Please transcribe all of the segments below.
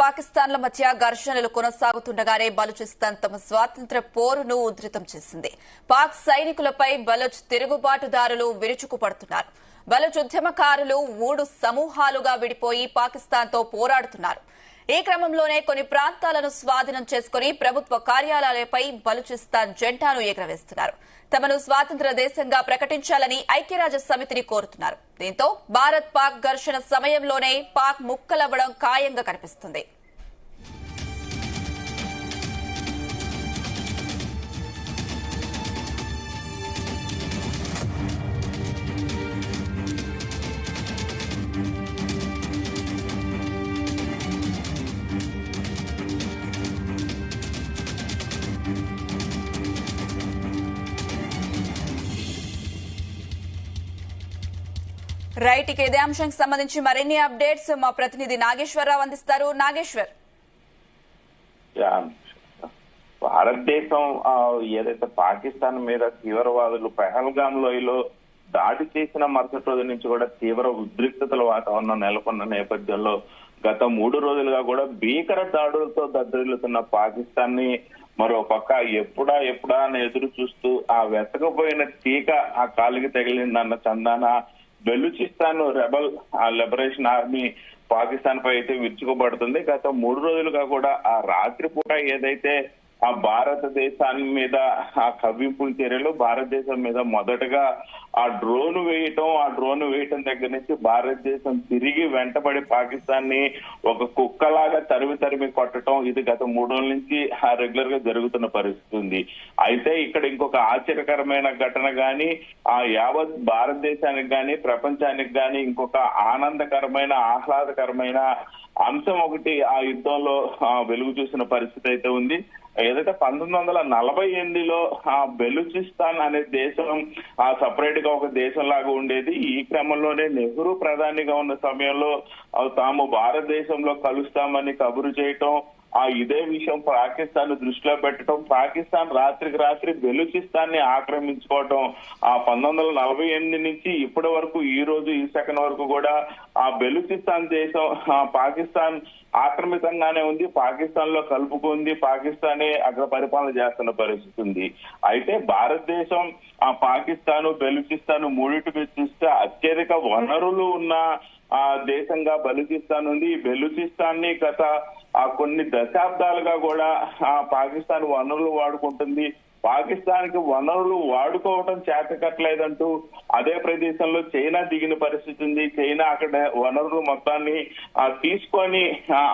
పాకిస్తాన్ల మధ్య ఘర్షణలు కొనసాగుతుండగానే బలూచిస్తాన్ తమ స్వాతంత్ర్య పోరును ఉధృతం చేసింది. పాక్ సైనికులపై బలూచ్ తిరుగుబాటుదారులు విరుచుకుపడుతున్నారు. బలూచ్ ఉద్యమకారులు 3 సమూహాలుగా విడిపోయి పాకిస్తాన్తో పోరాడుతున్నారు. ఈ క్రమంలోనే కొన్ని ప్రాంతాలను స్వాధీనం చేసుకుని ప్రభుత్వ కార్యాలయాలపై బలూచిస్తాన్ జెండాను ఎగురవేస్తున్నారు. తమను స్వాతంత్ర దేశంగా ప్రకటించాలని ఐక్యరాజ్య సమితిని కోరుతున్నారు. దీంతో భారత్ పాక్ ఘర్షణ సమయంలోనే పాక్ ముక్కలవ్వడం ఖాయంగా కనిపిస్తుంది. రైట్, ఇక ఇదే అంశానికి సంబంధించి మరిన్ని అప్డేట్స్ మా ప్రతినిధి నాగేశ్వరరావు అందిస్తారు. నాగేశ్వర్, భారతదేశం ఏదైతే పాకిస్తాన్ మీద తీవ్రవాదులు పెహల్గాం లోయలో దాడి చేసిన మరుసటి రోజు నుంచి కూడా తీవ్ర ఉద్రిక్తతల వాతావరణం నెలకొన్న నేపథ్యంలో గత 3 రోజులుగా కూడా భీకర దాడులతో దద్దరిల్లుతున్న పాకిస్తాన్ ని మరో పక్క ఎప్పుడా అని ఎదురు చూస్తూ ఆ వెతకపోయిన తీక ఆ కాలికి తగిలిందన్న చందాన Balochistan rebel liberation army Pakistan పై అయితే విరుచుకుపడుతుంది. గత 3 రోజులుగా కూడా ఆ రాత్రిపూట ఏదైతే ఆ భారతదేశాన్ని మీద ఆ కవ్వింపుల చర్యలు, భారతదేశం మీద మొదటగా ఆ డ్రోన్ వేయటం దగ్గర నుంచి భారతదేశం తిరిగి వెంటబడి పాకిస్తాన్ ని ఒక కుక్కలాగా తరిమి కొట్టడం, ఇది గత 3 రోజుల నుంచి రెగ్యులర్ గా జరుగుతున్న పరిస్థితి ఉంది. అయితే ఇక్కడ ఇంకొక ఆశ్చర్యకరమైన ఘటన గాని ఆ యావత్ భారతదేశానికి గాని ప్రపంచానికి గాని ఇంకొక ఆనందకరమైన ఆహ్లాదకరమైన అంశం ఒకటి ఆ యుద్ధంలో వెలుగు చూసిన పరిస్థితి అయితే ఉంది. ఏదైతే 1948లో ఆ బెలూచిస్తాన్ అనే దేశం ఆ సపరేట్ గా ఒక దేశం లాగా ఉండేది. ఈ క్రమంలోనే నెహ్రూ ప్రధానిగా ఉన్న సమయంలో తాము భారతదేశంలో కలుస్తామని కబురు చేయటం, ఇదే విషయం పాకిస్తాన్ దృష్టిలో పెట్టడం, పాకిస్తాన్ రాత్రికి రాత్రి బెలూచిస్తాన్ ని ఆక్రమించుకోవటం, 1948 నుంచి ఇప్పటి వరకు ఈ సెకండ్ వరకు కూడా ఆ బెలూచిస్తాన్ దేశం పాకిస్తాన్ ఆక్రమితంగానే ఉంది, పాకిస్తాన్ లో కలుపుకుంది, పాకిస్తానే అక్కడ పరిపాలన చేస్తున్న పరిస్థితి ఉంది. అయితే భారతదేశం ఆ పాకిస్తాన్ బెలూచిస్తాన్ మూడింటికి చూస్తే అత్యధిక వనరులు ఉన్న ఆ దేశంగా బలూచిస్తాన్ ఉంది. ఈ బెలూచిస్తాన్ ని గత కొన్ని దశాబ్దాలుగా కూడా పాకిస్తాన్ వనరులు వాడుకుంటుంది. పాకిస్తాన్ కి వనరులు వాడుకోవటం చేతకట్లేదంటూ అదే ప్రదేశంలో చైనా దిగిన పరిస్థితి ఉంది. చైనా అక్కడ వనరులు మొత్తాన్ని తీసుకొని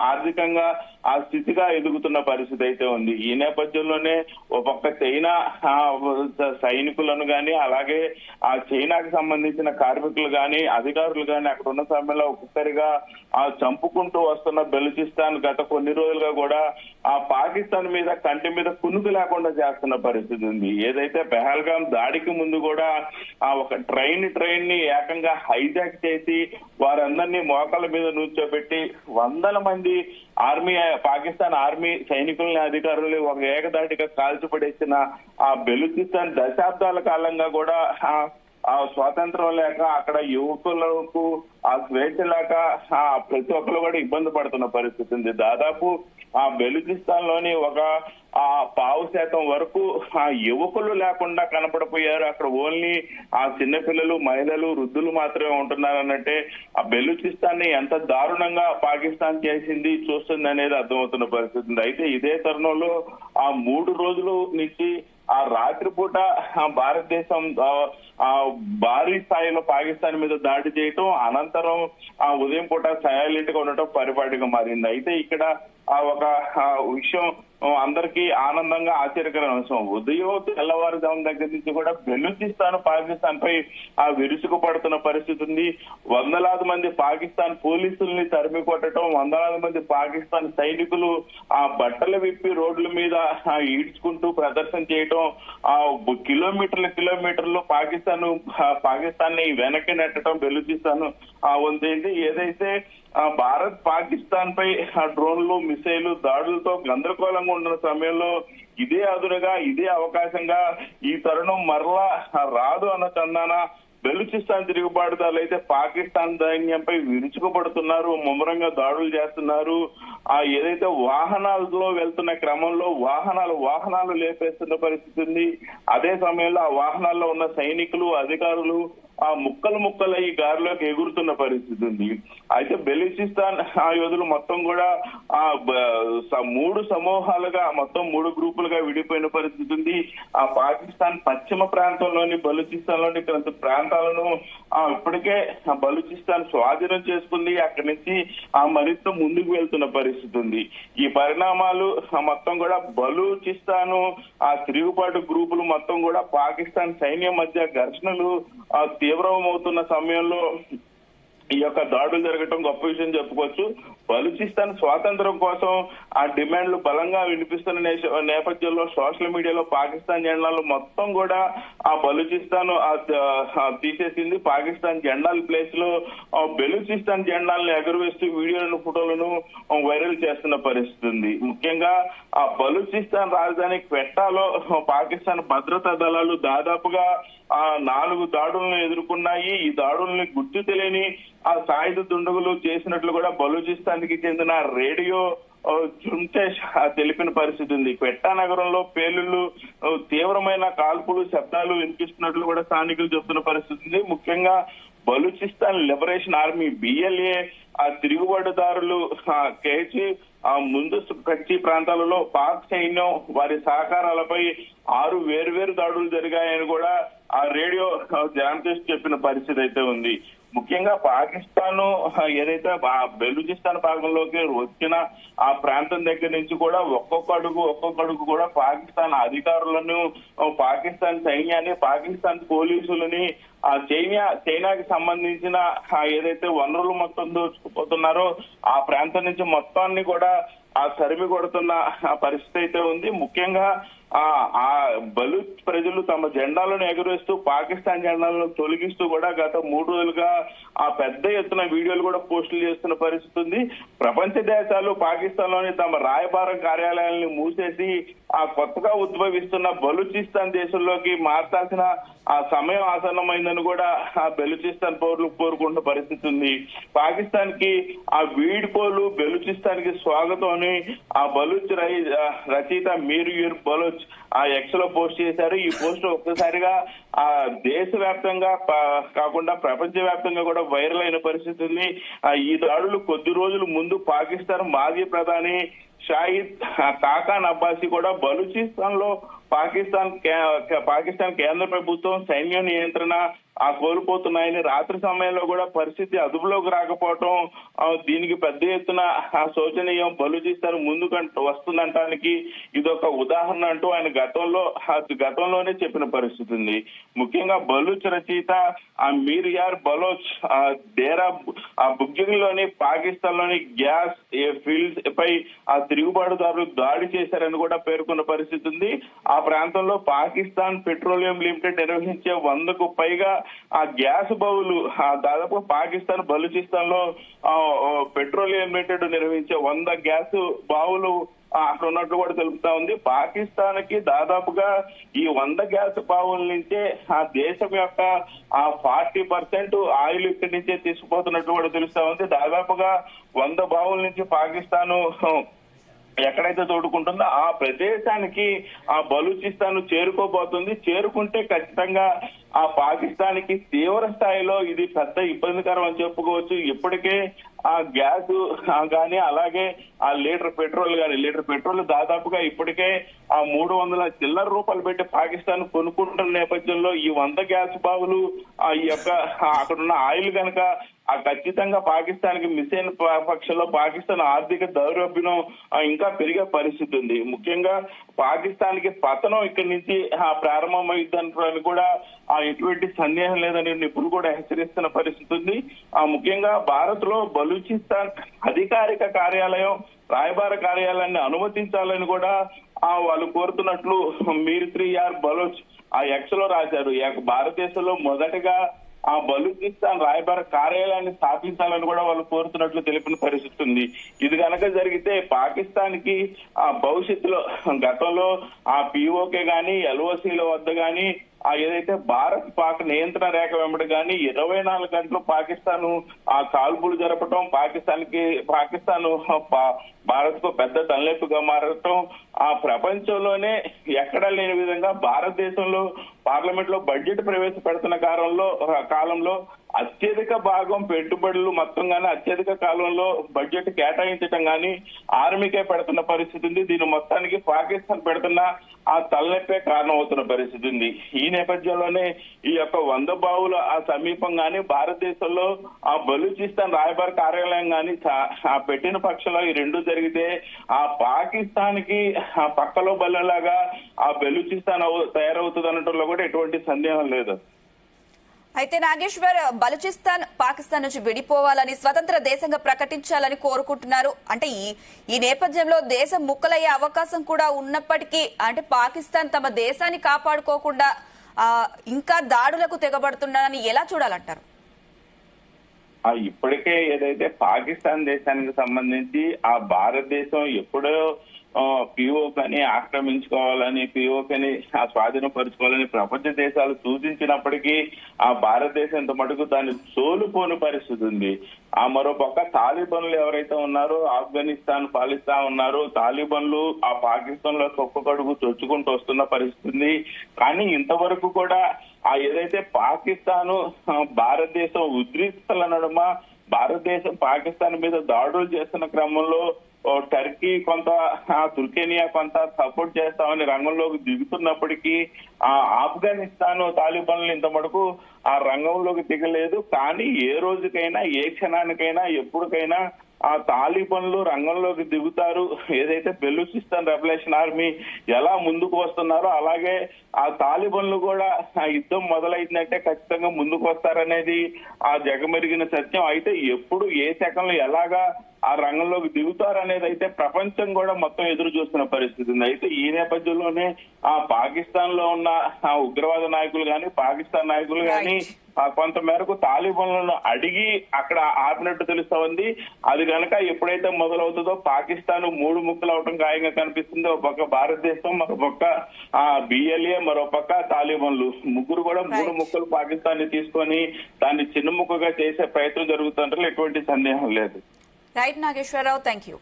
ఆర్థికంగా ఆ స్థితిగా ఎదుగుతున్న పరిస్థితి అయితే ఉంది. ఈ నేపథ్యంలోనే ఒక పక్క చైనా సైనికులను గాని అలాగే ఆ చైనాకి సంబంధించిన కార్మికులు గాని అధికారులు గాని అక్కడ ఉన్న సమయంలో ఒక్కసారిగా చంపుకుంటూ వస్తున్న బెలూచిస్తాన్ గత కొన్ని రోజులుగా కూడా ఆ పాకిస్తాన్ మీద కంటి మీద కునుకు లేకుండా చేస్తున్న పరిస్థితి ఉంది. ఏదైతే పెహల్గాం దాడికి ముందు కూడా ఒక ట్రైన్ ని ఏకంగా హైజాక్ చేసి వారందరినీ మోకాళ్ళ మీద నుంచోబెట్టి వందల మంది పాకిస్తాన్ ఆర్మీ సైనికుల్ని అధికారులు ఒక ఏకదాటిగా కాల్చిపడేసిన ఆ బెలూచిస్తాన్ దశాబ్దాల కాలంగా కూడా ఆ స్వాతంత్రం లేక అక్కడ యువకులకు ఆ స్వేచ్ఛ లేక ప్రతి ఒక్కరు కూడా ఇబ్బంది పడుతున్న పరిస్థితి ఉంది. దాదాపు ఆ బెలూచిస్తాన్ లోని ఒక 5% వరకు ఆ యువకులు లేకుండా కనపడిపోయారు. అక్కడ ఓన్లీ ఆ చిన్నపిల్లలు, మహిళలు, వృద్ధులు మాత్రమే ఉంటున్నారన్నట్టే ఆ బెలూచిస్తాన్ ని ఎంత దారుణంగా పాకిస్తాన్ చేసింది చూస్తుంది అనేది అర్థమవుతున్న పరిస్థితి ఉంది. అయితే ఇదే తరుణంలో ఆ 3 రోజుల నుంచి ఆ రాత్రిపూట భారతదేశం భారీ స్థాయిలో పాకిస్తాన్ మీద దాడి చేయటం, అనంతరం ఉదయం పూట సైలెంట్ గా ఉండటం పరిపాటిగా మారింది. అయితే ఇక్కడ ఒక విషయం అందరికీ ఆనందంగా ఆశ్చర్యకరమైన అంశం, ఉదయం తెల్లవారుజాము దగ్గర నుంచి కూడా బెలూచిస్తాన్ పాకిస్తాన్ పై విరుచుకుపడుతున్న పరిస్థితి ఉంది. వందలాది మంది పాకిస్తాన్ పోలీసుల్ని తరిమి కొట్టడం, వందలాది మంది పాకిస్తాన్ సైనికులు ఆ బట్టలు విప్పి రోడ్ల మీద ఈడ్చుకుంటూ ప్రదర్శన చేయటం, కిలోమీటర్లు పాకిస్తాన్ ని వెనక్కి నెట్టడం బెలూచిస్తాన్ ఉంది. ఏదైతే భారత్ పాకిస్తాన్ పై డ్రోన్లు, మిసైలు దాడులతో గందరగోళంగా ఉన్న సమయంలో ఇదే అదునుగా, ఇదే అవకాశంగా ఈ తరుణం మరలా రాదు అన్న చందాన బెలూచిస్తాన్ తిరుగుబాటుదారులు అయితే పాకిస్తాన్ సైన్యంపై విరుచుకుపడుతున్నారు, ముమ్మరంగా దాడులు చేస్తున్నారు. ఏదైతే వాహనాల్లో వెళ్తున్న క్రమంలో వాహనాలు లేపేస్తున్న పరిస్థితి ఉంది. అదే సమయంలో ఆ వాహనాల్లో ఉన్న సైనికులు, అధికారులు ముక్కలై గారిలోకి ఎగురుతున్న పరిస్థితి ఉంది. అయితే బెలూచిస్తాన్ యోధులు మొత్తం కూడా 3 సమూహాలుగా మొత్తం 3 గ్రూపులుగా విడిపోయిన పరిస్థితి ఉంది. పాకిస్తాన్ పశ్చిమ ప్రాంతంలోని బలూచిస్తాన్ లోని కొంత ప్రాంతాలను ఇప్పటికే బలూచిస్తాన్ స్వాధీనం చేసుకుంది. అక్కడి నుంచి మరింత ముందుకు వెళ్తున్న పరిస్థితి ఉంది. ఈ పరిణామాలు మొత్తం కూడా బలూచిస్తాన్ తిరుగుబాటు గ్రూపులు మొత్తం కూడా పాకిస్తాన్ సైన్యం మధ్య ఘర్షణలు తీవ్రమవుతున్న సమయంలో ఈ యొక్క దాడులు జరగటం గొప్ప విషయం చెప్పుకోవచ్చు. బలూచిస్తాన్ స్వాతంత్రం కోసం ఆ డిమాండ్లు బలంగా వినిపిస్తున్న నేపథ్యంలో సోషల్ మీడియాలో పాకిస్తాన్ జెండాలు మొత్తం కూడా ఆ బలూచిస్తాన్ తీసేసింది. పాకిస్తాన్ జెండాల ప్లేస్ లో బెలూచిస్తాన్ జెండాలను ఎగురవేస్తూ వీడియోలను, ఫోటోలను వైరల్ చేస్తున్న పరిస్థితి ఉంది. ముఖ్యంగా ఆ బలూచిస్తాన్ రాజధాని క్వెట్టాలో పాకిస్తాన్ భద్రతా దళాలు దాదాపుగా 4 దాడులను ఎదుర్కొన్నాయి. ఈ దాడుల్ని గుర్తు తెలియని సాయుధ దుండగులు చేసినట్లు కూడా బలూచిస్తాన్ కి చెందిన రేడియో జుమ్తేష్ తెలిపిన పరిస్థితి ఉంది. క్వెట్టా నగరంలో పేలుళ్లు, తీవ్రమైన కాల్పులు, శబ్దాలు వినిపిస్తున్నట్లు కూడా స్థానికులు చెబుతున్న పరిస్థితి ఉంది. ముఖ్యంగా బలూచిస్తాన్ లిబరేషన్ ఆర్మీ BLA తిరుగుబాటుదారులు కేచి ముందస్తు కచ్చి ప్రాంతాలలో పాక్ సైన్యం వారి సహకారాలపై 6 వేర్వేరు దాడులు జరిగాయని కూడా ఆ రేడియో జాంతేష్ చెప్పిన పరిస్థితి అయితే ఉంది. ముఖ్యంగా పాకిస్తాన్ ఏదైతే బెలూచిస్తాన్ భాగంలోకి వచ్చిన ఆ ప్రాంతం దగ్గర నుంచి కూడా ఒక్కొక్క అడుగు కూడా పాకిస్తాన్ అధికారులను, పాకిస్తాన్ సైన్యాన్ని, పాకిస్తాన్ పోలీసులని చైనాకి సంబంధించిన ఏదైతే వనరులు మొత్తం దోచుకుపోతున్నారో ఆ ప్రాంతం నుంచి మొత్తాన్ని కూడా తరిమి కొడుతున్న పరిస్థితి అయితే ఉంది. ముఖ్యంగా ఆ బలూచ్ ప్రజలు తమ జెండాలను ఎగురేస్తూ పాకిస్తాన్ జెండాలను తొలగిస్తూ కూడా గత 3 రోజులుగా పెద్ద ఎత్తున వీడియోలు కూడా పోస్టులు చేస్తున్న పరిస్థితి ఉంది. ప్రపంచ దేశాలు పాకిస్తాన్ లోని తమ రాయబార కార్యాలయాలను మూసేసి కొత్తగా ఉద్భవిస్తున్న బలూచిస్తాన్ దేశంలోకి మార్చాల్సిన సమయం ఆసన్నమైందని కూడా బెలూచిస్తాన్ పౌరులు కోరుకుంటున్న పరిస్థితి ఉంది. పాకిస్తాన్ కి వీడ్కోలు, బెలూచిస్తాన్ కి స్వాగతం అని బలూచ్ రచయిత మీర్ బలోచ్ X లో పోస్ట్ చేశారు. ఈ పోస్ట్ ఒక్కసారిగా దేశవ్యాప్తంగా కాకుండా ప్రపంచ వ్యాప్తంగా కూడా వైరల్ అయిన పరిస్థితి ఉంది. ఈ దాడులు కొద్ది రోజుల ముందు పాకిస్తాన్ మాజీ ప్రధాని షాహిద్ ఖాకాన్ అబ్బాసీ కూడా బలూచిస్తాన్ లో పాకిస్తాన్ కేంద్ర ప్రభుత్వం సైన్య నియంత్రణ కోల్పోతున్నాయని, రాత్రి సమయంలో కూడా పరిస్థితి అదుపులోకి రాకపోవటం దీనికి పెద్ద ఎత్తున శోచనీయం, బలూచిస్తాన్ ముందుకు వస్తుందంటానికి ఇదొక ఉదాహరణ అంటూ ఆయన గతంలోనే చెప్పిన పరిస్థితి ఉంది. ముఖ్యంగా బలూచ్ రచయిత మీర్ బలోచ్ డేరా బుగ్గిలోని పాకిస్తాన్ లోని గ్యాస్ ఫీల్డ్స్ పై తిరుగుబాటుదారులు దాడి చేశారని కూడా పేర్కొన్న పరిస్థితి ఉంది. ఆ ప్రాంతంలో పాకిస్తాన్ పెట్రోలియం లిమిటెడ్ నిర్వహించే 100కు పైగా గ్యాస్ బావులు దాదాపు పాకిస్తాన్ బలూచిస్తాన్ లో పెట్రోలియం లిమిటెడ్ నిర్వహించే 100 గ్యాస్ బావులు అక్కడ ఉన్నట్లు కూడా తెలుపుతా ఉంది. పాకిస్తాన్ కి దాదాపుగా ఈ 100 గ్యాస్ బావుల నుంచే దేశం యొక్క 40% ఆయిల్ ఇక్కడి నుంచే తీసుకుపోతున్నట్లు కూడా తెలుస్తా ఉంది. దాదాపుగా 100 బావుల నుంచి పాకిస్తాన్ ఎక్కడైతే తోడుకుంటుందో ఆ ప్రదేశానికి బలూచిస్తాన్ చేరుకోబోతుంది. చేరుకుంటే ఖచ్చితంగా పాకిస్తాన్ కి తీవ్ర స్థాయిలో ఇది పెద్ద ఇబ్బందికరం అని చెప్పుకోవచ్చు. ఇప్పటికే గ్యాస్ గానీ అలాగే లీటర్ పెట్రోల్ దాదాపుగా ఇప్పటికే 300 చిల్లర రూపాయలు పెట్టి పాకిస్తాన్ కొనుక్కుంటున్న నేపథ్యంలో ఈ 100 గ్యాస్ బావులు ఈ యొక్క అక్కడున్న ఆయిల్ కనుక ఖచ్చితంగా పాకిస్తాన్ కి మిస్ అయిన పక్షంలో పాకిస్తాన్ ఆర్థిక దౌర్లభ్యం ఇంకా పెరిగే పరిస్థితి ఉంది. ముఖ్యంగా పాకిస్తాన్ కి పతనం ఇక్కడి నుంచి ప్రారంభమైందని కూడా ఎటువంటి సందేహం లేదని నిపుణులు కూడా హెచ్చరిస్తున్న పరిస్థితి ఉంది. ముఖ్యంగా భారత్ లో బలూచిస్తాన్ అధికారిక కార్యాలయం, రాయబార కార్యాలయాన్ని అనుమతించాలని కూడా వాళ్ళు కోరుతున్నట్లు మీర్ బలోచ్ X లో రాశారు. భారతదేశంలో మొదటగా బలూచిస్తాన్ రాయబార కార్యాలయాన్ని స్థాపించాలని కూడా వాళ్ళు కోరుతున్నట్లు తెలిపిన పరిస్థితి ఉంది. ఇది కనుక జరిగితే పాకిస్తాన్ కి భవిష్యత్తులో గతంలో POK గానీ LOCల వద్ద గానీ ఏదైతే భారత్ పాక్ నియంత్రణ రేఖ వెంబడి కానీ 24 గంటలు పాకిస్తాన్ ఆ కాల్పులు జరపటం, పాకిస్తాన్ భారత్ కు పెద్ద తలనొప్పిగా మారటం, ఆ ప్రపంచంలోనే ఎక్కడా లేని విధంగా భారతదేశంలో పార్లమెంట్ లో బడ్జెట్ ప్రవేశపెడుతున్న కాలంలో అత్యధిక భాగం పెట్టుబడులు మొత్తం గానీ అత్యధిక కాలంలో బడ్జెట్ కేటాయించడం గానీ ఆర్మీకే పెడుతున్న పరిస్థితి ఉంది. దీని మొత్తానికి పాకిస్తాన్ పెడుతున్న ఆ తలనొప్పే కారణం అవుతున్న పరిస్థితి ఉంది. ఈ నేపథ్యంలోనే ఈ యొక్క 100 బావుల ఆ సమీపం గానీ భారతదేశంలో ఆ బలూచిస్తాన్ రాయబార కార్యాలయం గానీ ఆ పెట్టిన పక్షంలో ఈ రెండు జరిగితే ఆ పాకిస్తాన్ కి ఆ పక్కలో బలంలాగా ఆ బలూచిస్తాన్ తయారవుతుంది అనటంలో కూడా ఎటువంటి సందేహం లేదు. అయితే నాగేశ్వర్, బలూచిస్తాన్ పాకిస్తాన్ నుంచి విడిపోవాలని స్వతంత్ర దేశంగా ప్రకటించాలని కోరుకుంటున్నారు. అంటే ఈ నేపథ్యంలో దేశం ముక్కలయ్యే అవకాశం కూడా ఉన్నప్పటికీ అంటే పాకిస్తాన్ తమ దేశాన్ని కాపాడుకోకుండా ఇంకా దాడులకు తెగబడుతున్నారని ఎలా చూడాలంటారు? ఇప్పటికే ఏదైతే పాకిస్తాన్ దేశానికి సంబంధించి ఆ భారతదేశం ఎప్పుడో పిఓకని ఆక్రమించుకోవాలని, పిఓకని స్వాధీనపరుచుకోవాలని ప్రపంచ దేశాలు సూచించినప్పటికీ ఆ భారతదేశం ఇంత మటుకు దాన్ని సోలుపోని పరిస్థితి ఉంది. ఆ మరోపక్క తాలిబన్లు ఎవరైతే ఉన్నారో ఆఫ్ఘనిస్తాన్ పాలిస్తాన్ ఉన్నారో తాలిబన్లు ఆ పాకిస్తాన్ లో ఒక్కొక్కడుగు చొచ్చుకుంటూ వస్తున్న పరిస్థితి ఉంది. కానీ ఇంతవరకు కూడా ఆ ఏదైతే పాకిస్తాన్ భారతదేశం ఉద్రిక్తల నడుమ భారతదేశం పాకిస్తాన్ మీద దాడులు చేస్తున్న క్రమంలో టర్కీ కొంత తుర్కేనియా కొంత సపోర్ట్ చేస్తామని రంగంలోకి దిగుతున్నప్పటికీ ఆ ఆఫ్ఘనిస్తాన్ తాలిబాన్లు ఇంత మటుకు ఆ రంగంలోకి దిగలేదు. కానీ ఏ రోజుకైనా ఏ క్షణానికైనా ఎప్పటికైనా ఆ తాలిబాన్లు రంగంలోకి దిగుతారు. ఏదైతే బెలూచిస్తాన్ రెవల్యూషన్ ఆర్మీ ఎలా ముందుకు వస్తున్నారో అలాగే ఆ తాలిబాన్లు కూడా ఆ యుద్ధం మొదలైందంటే ఖచ్చితంగా ముందుకు వస్తారనేది ఆ జగమెరిగిన సత్యం. అయితే ఎప్పుడు ఏ సెకండ్లో ఎలాగా ఆ రంగంలోకి దిగుతారనేది అయితే ప్రపంచం కూడా మొత్తం ఎదురు చూస్తున్న పరిస్థితి ఉంది. అయితే ఈ నేపథ్యంలోనే ఆ పాకిస్తాన్ లో ఉన్న ఆ ఉగ్రవాద నాయకులు గాని పాకిస్తాన్ నాయకులు గాని కొంత మేరకు తాలిబాన్లను అడిగి అక్కడ ఆపినట్టు తెలుస్తా ఉంది. అది కనుక ఎప్పుడైతే మొదలవుతుందో పాకిస్తాన్ 3 ముక్కలు అవటం ఖాయంగా కనిపిస్తుంది. ఒక పక్క భారతదేశం, మరో పక్క బిఎల్ఏ, మరో పక్క తాలిబాన్లు ముగ్గురు కూడా 3 ముక్కలు పాకిస్తాన్ ని తీసుకొని దాన్ని చిన్న ముక్కగా చేసే ప్రయత్నం జరుగుతుంటే ఎటువంటి సందేహం లేదు. Right Nageswara Rao, thank you.